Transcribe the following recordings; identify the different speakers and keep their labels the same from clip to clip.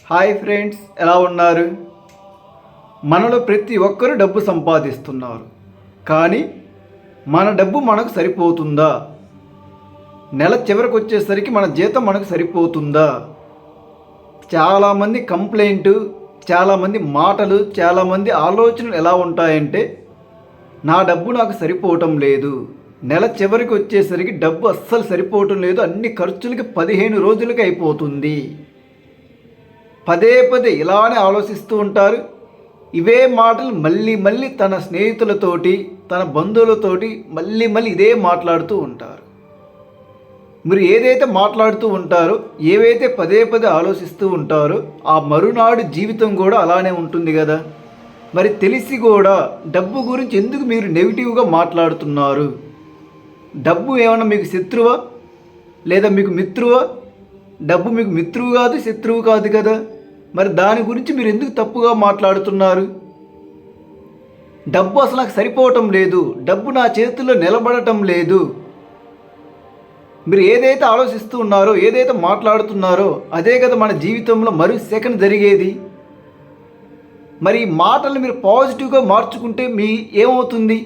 Speaker 1: Hi friends, ఎలా ఉన్నారు? మనలో ప్రతి ఒక్కరూ డబ్బు సంపాదిస్తున్నారు. కానీ మన డబ్బు మనకు సరిపోతుందా? నెల చివరికి వచ్చేసరికి మన జీతం మనకు సరిపోతుందా? చాలామంది కంప్లైంట్, చాలామంది మాటలు, చాలామంది ఆలోచనలు ఎలా ఉంటాయంటే, నా డబ్బు నాకు సరిపోవటం లేదు, నెల చివరికి వచ్చేసరికి డబ్బు అస్సలు సరిపోవటం లేదు, అన్ని ఖర్చులకి 15 రోజులకి అయిపోతుంది. పదే పదే ఇలానే ఆలోచిస్తూ ఉంటారు. ఇవే మాటలు మళ్ళీ మళ్ళీ తన స్నేహితులతోటి, తన బంధువులతోటి మళ్ళీ ఇదే మాట్లాడుతూ ఉంటారు. మీరు ఏదైతే మాట్లాడుతూ ఉంటారో, ఏవైతే పదే పదే ఆలోచిస్తూ ఉంటారో, ఆ మరునాడు జీవితం కూడా అలానే ఉంటుంది కదా. మరి తెలిసి కూడా డబ్బు గురించి ఎందుకు మీరు నెగిటివ్గా మాట్లాడుతున్నారు? డబ్బు ఏమన్నా మీకు శత్రువా లేదా మీకు మిత్రువా? డబ్బు మీకు మిత్రువు కాదు, శత్రువు కాదు కదా. మరి దాని గురించి మీరు ఎందుకు తప్పుగా మాట్లాడుతున్నారు? డబ్బు అసలు నాకు సరిపోవటం లేదు, డబ్బు నా చేతుల్లో నిలబడటం లేదు. మీరు ఏదైతే ఆలోచిస్తూ ఉన్నారో, ఏదైతే మాట్లాడుతున్నారో, అదే కదా మన జీవితంలో మరో సెకండ్ జరిగేది. మరి ఈ మాటలు మీరు పాజిటివ్గా మార్చుకుంటే మీ ఏమవుతుంది?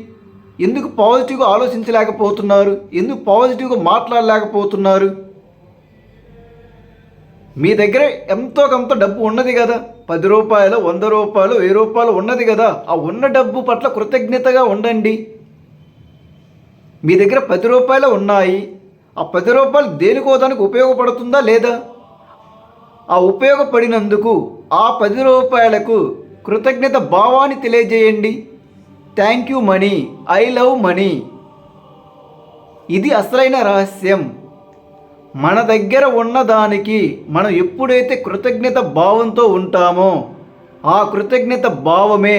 Speaker 1: ఎందుకు పాజిటివ్గా ఆలోచించలేకపోతున్నారు? ఎందుకు పాజిటివ్గా మాట్లాడలేకపోతున్నారు? మీ దగ్గర ఎంతో కొంత డబ్బు ఉన్నది కదా. 10 రూపాయలు, 100 రూపాయలు, 1000 రూపాయలు ఉన్నది కదా. ఆ ఉన్న డబ్బు పట్ల కృతజ్ఞతగా ఉండండి. మీ దగ్గర 10 రూపాయలు ఉన్నాయి. ఆ 10 రూపాయలు దేనికోదానికి ఉపయోగపడుతుందా లేదా? ఆ ఉపయోగపడినందుకు ఆ 10 రూపాయలకు కృతజ్ఞత భావాన్ని తెలియజేయండి. Thank you money, I love money. ఇది అసలైన రహస్యం. మన దగ్గర ఉన్నదానికి మనం ఎప్పుడైతే కృతజ్ఞత భావంతో ఉంటామో, ఆ కృతజ్ఞత భావమే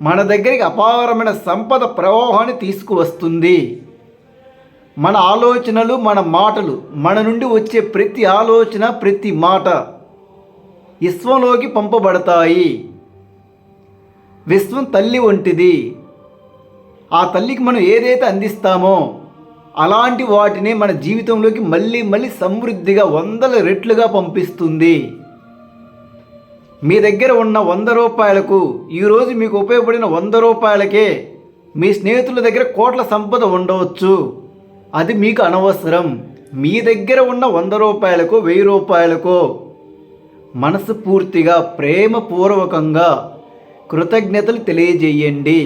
Speaker 1: మన దగ్గరికి అపారమైన సంపద ప్రవాహాన్ని తీసుకువస్తుంది. మన ఆలోచనలు, మన మాటలు, మన నుండి వచ్చే ప్రతి ఆలోచన, ప్రతి మాట విశ్వంలోకి పంపబడతాయి. విశ్వం తల్లి వంటిది. ఆ తల్లికి మనం ఏదైతే అందిస్తామో అలాంటి వాటిని మన జీవితంలోకి మళ్ళీ సమృద్ధిగా 100 రెట్లుగా పంపిస్తుంది. మీ దగ్గర ఉన్న 100 రూపాయలకు, ఈరోజు మీకు ఉపయోగపడిన 100 రూపాయలకే మీ స్నేహితుల దగ్గర కోట్ల సంపద ఉండవచ్చు. అది మీకు అనవసరం. మీ దగ్గర ఉన్న 100 రూపాయలకు, 1000 రూపాయలకు మనస్ఫూర్తిగా, ప్రేమపూర్వకంగా కృతజ్ఞతలు తెలియజేయండి.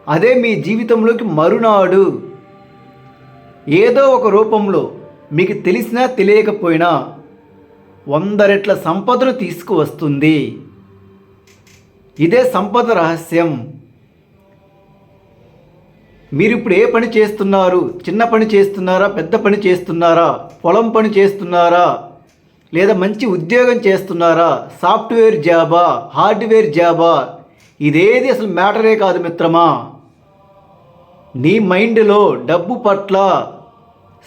Speaker 1: అదే మీ జీవితంలోకి మరునాడు ఏదో ఒక రూపంలో మీకు తెలిసినా తెలియకపోయినా 100 రెట్ల సంపదను తీసుకువస్తుంది. ఇదే సంపద రహస్యం. మీరు ఇప్పుడు ఏ పని చేస్తున్నారు? చిన్న పని చేస్తున్నారా? పెద్ద పని చేస్తున్నారా? పొలం పని చేస్తున్నారా? లేదా మంచి ఉద్యోగం చేస్తున్నారా? సాఫ్ట్వేర్ జాబా? హార్డ్వేర్ జాబా? ఇదేది అసలు మ్యాటరే కాదు మిత్రమా. నీ మైండ్లో డబ్బు పట్ల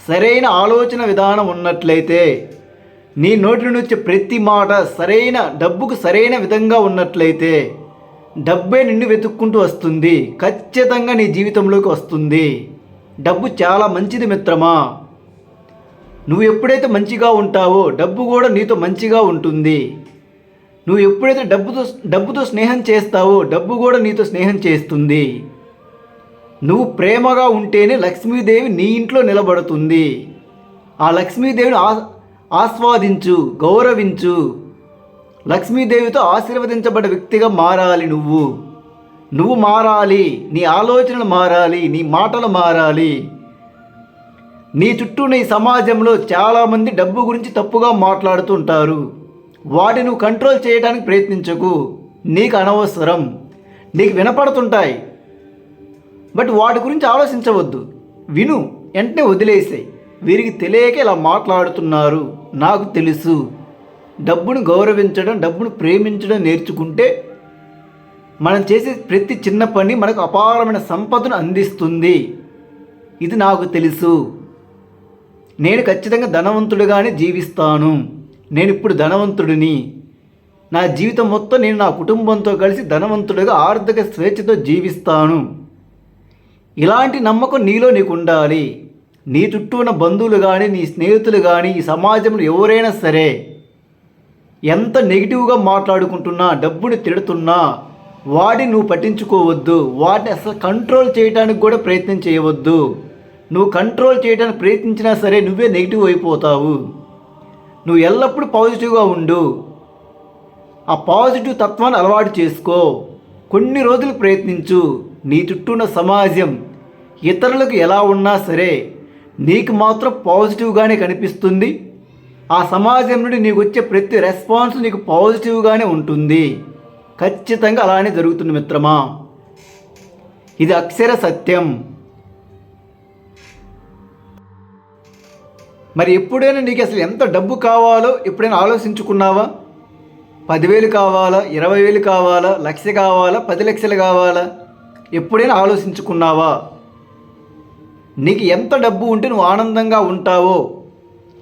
Speaker 1: సరైన ఆలోచన విధానం ఉన్నట్లయితే, నీ నోటి నుంచి వచ్చే ప్రతి మాట డబ్బుకు సరైన విధంగా ఉన్నట్లయితే, డబ్బే నిన్ను వెతుక్కుంటూ వస్తుంది. ఖచ్చితంగా నీ జీవితంలోకి వస్తుంది. డబ్బు చాలా మంచిది మిత్రమా. నువ్వు ఎప్పుడైతే మంచిగా ఉంటావో, డబ్బు కూడా నీతో మంచిగా ఉంటుంది. నువ్వు ఎప్పుడైతే డబ్బుతో స్నేహం చేస్తావో, డబ్బు కూడా నీతో స్నేహం చేస్తుంది. నువ్వు ప్రేమగా ఉంటేనే లక్ష్మీదేవి నీ ఇంట్లో నిలబడుతుంది. ఆ లక్ష్మీదేవిని ఆస్వాదించు, గౌరవించు. లక్ష్మీదేవితో ఆశీర్వదించబడ్డ వ్యక్తిగా మారాలి. నువ్వు మారాలి. నీ ఆలోచనలు మారాలి, నీ మాటలు మారాలి. నీ చుట్టూ, నీ సమాజంలో చాలామంది డబ్బు గురించి తప్పుగా మాట్లాడుతుంటారు. వాటిని నువ్వు కంట్రోల్ చేయడానికి ప్రయత్నించకు. నీకు అనవసరం. నీకు వినపడుతుంటాయి, బట్ వాటి గురించి ఆలోచించవద్దు. విను, వెంటనే వదిలేసాయి. వీరికి తెలియక ఇలా మాట్లాడుతున్నారు. నాకు తెలుసు. డబ్బును గౌరవించడం, డబ్బును ప్రేమించడం నేర్చుకుంటే మనం చేసే ప్రతి చిన్న పని మనకు అపారమైన సంపదను అందిస్తుంది. ఇది నాకు తెలుసు. నేను ఖచ్చితంగా ధనవంతుడిగానే జీవిస్తాను. నేను ఇప్పుడు ధనవంతుడిని. నా జీవితం మొత్తం నేను నా కుటుంబంతో కలిసి ధనవంతుడిగా, ఆర్థిక స్వేచ్ఛతో జీవిస్తాను. ఇలాంటి నమ్మకం నీకు ఉండాలి. నీ చుట్టూ ఉన్న బంధువులు కానీ, నీ స్నేహితులు కానీ, ఈ సమాజంలో ఎవరైనా సరే ఎంత నెగిటివ్గా మాట్లాడుకుంటున్నా, డబ్బుని తిడుతున్నా వాటిని నువ్వు పట్టించుకోవద్దు. వాటిని అసలు కంట్రోల్ చేయడానికి కూడా ప్రయత్నం చేయవద్దు. నువ్వు కంట్రోల్ చేయడానికి ప్రయత్నించినా సరే నువ్వే నెగిటివ్ అయిపోతావు. నువ్వు ఎల్లప్పుడూ పాజిటివ్గా ఉండు. ఆ పాజిటివ్ తత్వాన్ని అలవాటు చేసుకో. కొన్ని రోజులు ప్రయత్నించు. నీ చుట్టూ ఉన్న సమాజం ఇతరులకు ఎలా ఉన్నా సరే నీకు మాత్రం పాజిటివ్గానే కనిపిస్తుంది. ఆ సమాజం నుండి నీకు వచ్చే ప్రతి రెస్పాన్స్ నీకు పాజిటివ్గానే ఉంటుంది. ఖచ్చితంగా అలానే జరుగుతుంది మిత్రమా. ఇది అక్షర సత్యం. మరి ఎప్పుడైనా నీకు అసలు ఎంత డబ్బు కావాలో ఎప్పుడైనా ఆలోచించుకున్నావా? 10,000 కావాలా, 20,000 కావాలా, 1,00,000 కావాలా, 10 లక్షలు కావాలా? ఎప్పుడైనా ఆలోచించుకున్నావా? నీకు ఎంత డబ్బు ఉంటే నువ్వు ఆనందంగా ఉంటావో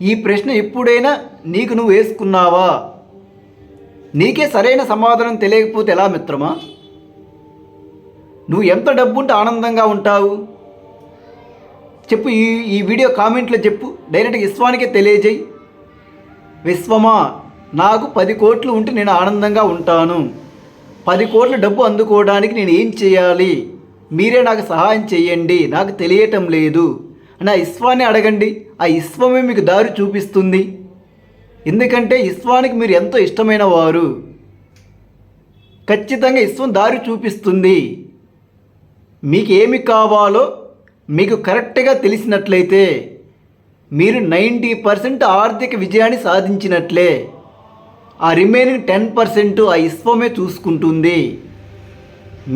Speaker 1: ఈ ప్రశ్న ఎప్పుడైనా నీకు నువ్వు వేసుకున్నావా? నీకే సరైన సమాధానం తెలియకపోతే ఎలా మిత్రమా? నువ్వు ఎంత డబ్బు ఉంటే ఆనందంగా ఉంటావు చెప్పు. ఈ వీడియో కామెంట్లో చెప్పు. డైరెక్ట్గా విశ్వానికే తెలియజేయి. విశ్వమా, నాకు 10 కోట్లు ఉంటే నేను ఆనందంగా ఉంటాను. 10 కోట్ల డబ్బు అందుకోవడానికి నేను ఏం చేయాలి? మీరే నాకు సహాయం చేయండి, నాకు తెలియటం లేదు అని ఆ విశ్వాన్ని అడగండి. ఆ విశ్వమే మీకు దారి చూపిస్తుంది. ఎందుకంటే విశ్వానికి మీరు ఎంతో ఇష్టమైన వారు. ఖచ్చితంగా విశ్వం దారి చూపిస్తుంది. మీకు ఏమి కావాలో మీకు కరెక్ట్గా తెలిసినట్లయితే మీరు 90% ఆర్థిక విజయాన్ని సాధించినట్లే. ఆ రిమైనింగ్ 10% ఆ విశ్వమే చూసుకుంటుంది.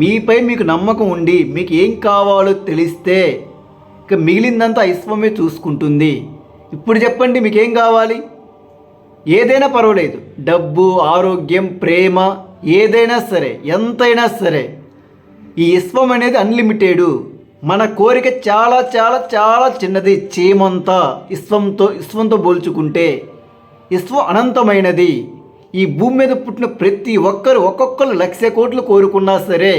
Speaker 1: మీపై మీకు నమ్మకం ఉండి మీకు ఏం కావాలో తెలిస్తే ఇక మిగిలిందంతా ఆ విశ్వమే చూసుకుంటుంది. ఇప్పుడు చెప్పండి, మీకేం కావాలి? ఏదైనా పర్వాలేదు. డబ్బు, ఆరోగ్యం, ప్రేమ, ఏదైనా సరే, ఎంతైనా సరే. ఈ విశ్వం అనేది అన్లిమిటెడ్. మన కోరిక చాలా చాలా చాలా చిన్నది. చీమంతా విశ్వంతో పోల్చుకుంటే విశ్వం అనంతమైనది. ఈ భూమి మీద పుట్టిన ప్రతి ఒక్కొక్కరు 1,00,000 కోట్లు కోరుకున్నా సరే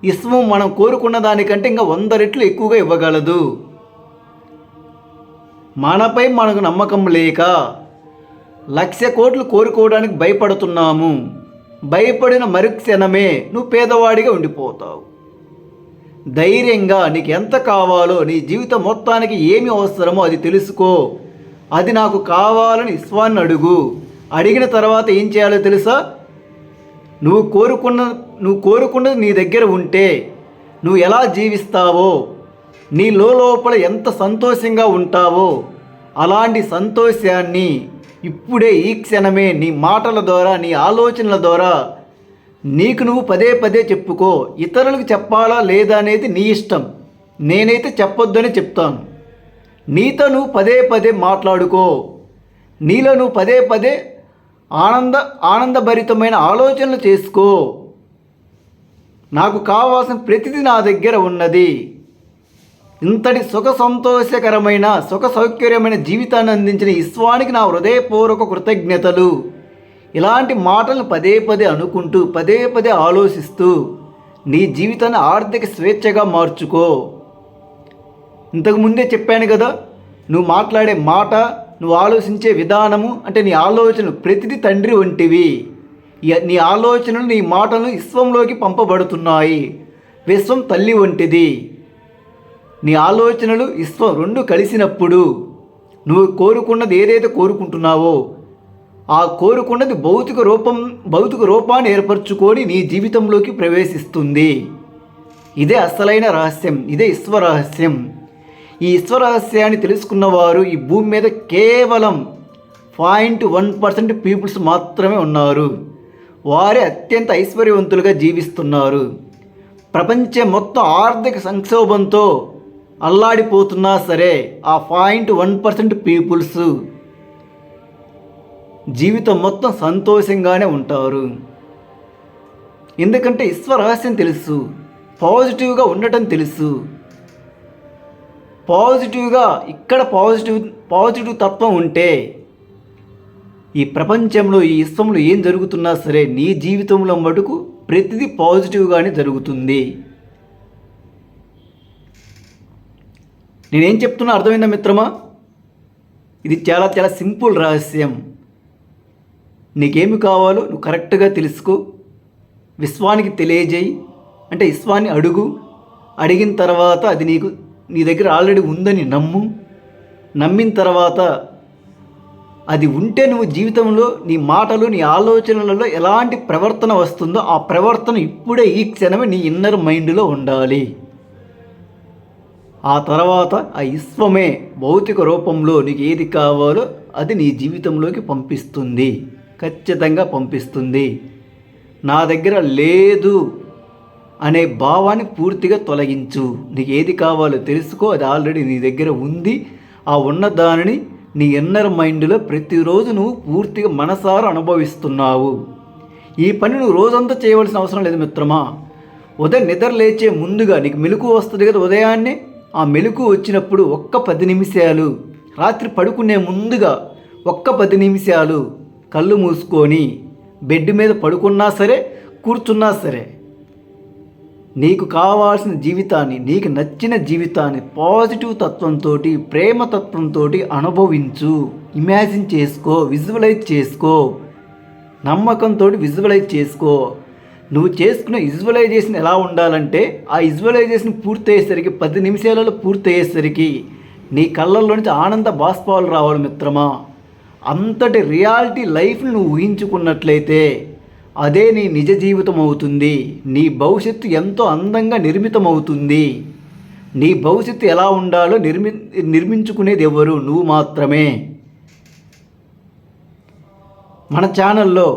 Speaker 1: విశ్వం మనం కోరుకున్న దానికంటే ఇంకా 100 రెట్లు ఎక్కువగా ఇవ్వగలదు. మనపై మనకు నమ్మకం లేక 1,00,000 కోట్లు కోరుకోవడానికి భయపడుతున్నాము. భయపడిన మరుక్షణమే నువ్వు పేదవాడిగా ఉండిపోతావు. ధైర్యంగా నీకు ఎంత కావాలో, నీ జీవితం మొత్తానికి ఏమి అవసరమో అది తెలుసుకో. అది నాకు కావాలని విశ్వాన్ని అడుగు. అడిగిన తర్వాత ఏం చేయాలో తెలుసా? నువ్వు కోరుకున్నది నీ దగ్గర ఉంటే నువ్వు ఎలా జీవిస్తావో, నీ లోపల ఎంత సంతోషంగా ఉంటావో అలాంటి సంతోషాన్ని ఇప్పుడే ఈ క్షణమే నీ మాటల ద్వారా, నీ ఆలోచనల ద్వారా నీకు నువ్వు పదే చెప్పుకో. ఇతరులకు చెప్పాలా లేదా అనేది నీ ఇష్టం. నేనైతే చెప్పొద్దని చెప్తాను. నీతో నువ్వు పదే మాట్లాడుకో. నీలో నువ్వు పదే ఆనందభరితమైన ఆలోచనలు చేసుకో. నాకు కావాల్సిన ప్రతిదీ నా దగ్గర ఉన్నది. ఇంతటి సంతోషకరమైన సౌకర్యమైన జీవితాన్ని అందించిన విశ్వానికి నా హృదయపూర్వక కృతజ్ఞతలు. ఇలాంటి మాటలను పదే అనుకుంటూ పదే ఆలోచిస్తూ నీ జీవితాన్ని ఆర్థిక స్వేచ్ఛగా మార్చుకో. ఇంతకుముందే చెప్పాను కదా, నువ్వు మాట్లాడే మాట, నువ్వు ఆలోచించే విధానము, అంటే నీ ఆలోచనలు ప్రతిదీ తండ్రి వంటివి. నీ ఆలోచనలు, నీ మాటలు విశ్వంలోకి పంపబడుతున్నాయి. విశ్వం తల్లి వంటిది. నీ ఆలోచనలు విశ్వం రెండు కలిసినప్పుడు నువ్వు కోరుకున్నది ఏదైతే కోరుకుంటున్నావో ఆ కోరుకున్నది భౌతిక రూపాన్ని ఏర్పరచుకొని నీ జీవితంలోకి ప్రవేశిస్తుంది. ఇదే అసలైన రహస్యం. ఇదే విశ్వరహస్యం. ఈ విశ్వరహస్యాన్ని తెలుసుకున్నవారు ఈ భూమి మీద కేవలం 0.1% పీపుల్స్ మాత్రమే ఉన్నారు. వారే అత్యంత ఐశ్వర్యవంతులుగా జీవిస్తున్నారు. ప్రపంచం మొత్తం ఆర్థిక సంక్షోభంతో అల్లాడిపోతున్నా సరే ఆ 0.1% పీపుల్స్ జీవితం మొత్తం సంతోషంగానే ఉంటారు. ఎందుకంటే విశ్వరహస్యం తెలుసు. పాజిటివ్గా ఉండటం తెలుసు. ఇక్కడ పాజిటివ్ తత్వం ఉంటే ఈ ప్రపంచంలో, ఈ విశ్వంలో ఏం జరుగుతున్నా సరే నీ జీవితంలో మటుకు ప్రతిదీ పాజిటివ్గానే జరుగుతుంది. నేనేం చెప్తున్నా అర్థమైందా మిత్రమా? ఇది చాలా సింపుల్ రహస్యం. నీకేమి కావాలో నువ్వు కరెక్ట్గా తెలుసుకో, విశ్వానికి తెలియజేయి, అంటే విశ్వాన్ని అడుగు. అడిగిన తర్వాత అది నీ దగ్గర ఆల్రెడీ ఉందని నమ్మిన తర్వాత అది ఉంటే నువ్వు జీవితంలో నీ మాటలు నీ ఆలోచనలలో ఎలాంటి ప్రవర్తన వస్తుందో ఆ ప్రవర్తన ఇప్పుడే ఈ క్షణమే నీ ఇన్నర్ మైండ్లో ఉండాలి. ఆ తర్వాత ఆ విశ్వమే భౌతిక రూపంలో నీకు ఏది కావాలో అది నీ జీవితంలోకి పంపిస్తుంది, ఖచ్చితంగా పంపిస్తుంది. నా దగ్గర లేదు అనే భావాన్ని పూర్తిగా తొలగించు. నీకు ఏది కావాలో తెలుసుకో, అది ఆల్రెడీ నీ దగ్గర ఉంది. ఆ ఉన్న దానిని నీ ఇన్నర్ మైండ్లో ప్రతిరోజు నువ్వు పూర్తిగా మనసారా అనుభవిస్తున్నావు. ఈ పని నువ్వు రోజంతా చేయవలసిన అవసరం లేదు మిత్రమా. ఉదయం నిద్ర లేచే ముందుగా నీకు మెలకువ వస్తుంది కదా, ఉదయాన్నే ఆ మెలకువ వచ్చినప్పుడు ఒక్క 10 నిమిషాలు, రాత్రి పడుకునే ముందుగా ఒక్క 10 నిమిషాలు కళ్ళు మూసుకొని బెడ్ మీద పడుకున్నా సరే, కూర్చున్నా సరే, నీకు కావాల్సిన జీవితాన్ని, నీకు నచ్చిన జీవితాన్ని పాజిటివ్ తత్వంతో, ప్రేమ తత్వంతో అనుభవించు. ఇమాజిన్ చేసుకో, విజువలైజ్ చేసుకో, నమ్మకంతో విజువలైజ్ చేసుకో. నువ్వు చేసుకున్న విజువలైజేషన్ ఎలా ఉండాలంటే, ఆ విజువలైజేషన్ పూర్తయ్యేసరికి 10 నిమిషాలలో పూర్తయ్యేసరికి నీ కళ్ళల్లో నుంచి ఆనంద బాష్పాలు రావాలి మిత్రమా. అంతటి రియాలిటీ లైఫ్ని నువ్వు ఊహించుకున్నట్లయితే అదే నీ నిజ జీవితం అవుతుంది. నీ భవిష్యత్తు ఎంతో అందంగా నిర్మితమవుతుంది. నీ భవిష్యత్తు ఎలా ఉండాలో నిర్మించుకునేది ఎవరు? నువ్వు మాత్రమే. మన ఛానల్లో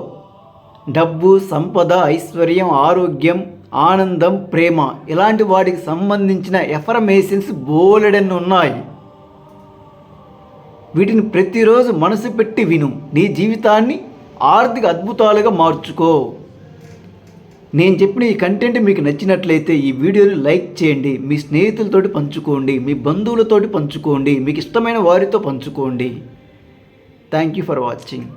Speaker 1: డబ్బు, సంపద, ఐశ్వర్యం, ఆరోగ్యం, ఆనందం, ప్రేమ ఇలాంటి వాటికి సంబంధించిన ఎఫర్మేషన్స్ బోలెడన్ని ఉన్నాయి. వీటిని ప్రతిరోజు మనసు పెట్టి విను. నీ జీవితాన్ని ఆర్థిక అద్భుతాలుగా మార్చుకో. నేను చెప్పిన ఈ కంటెంట్ మీకు నచ్చినట్లయితే ఈ వీడియోని లైక్ చేయండి, మీ స్నేహితులతోటి పంచుకోండి, మీ బంధువులతోటి పంచుకోండి, మీకు ఇష్టమైన వారితో పంచుకోండి. Thank you for watching.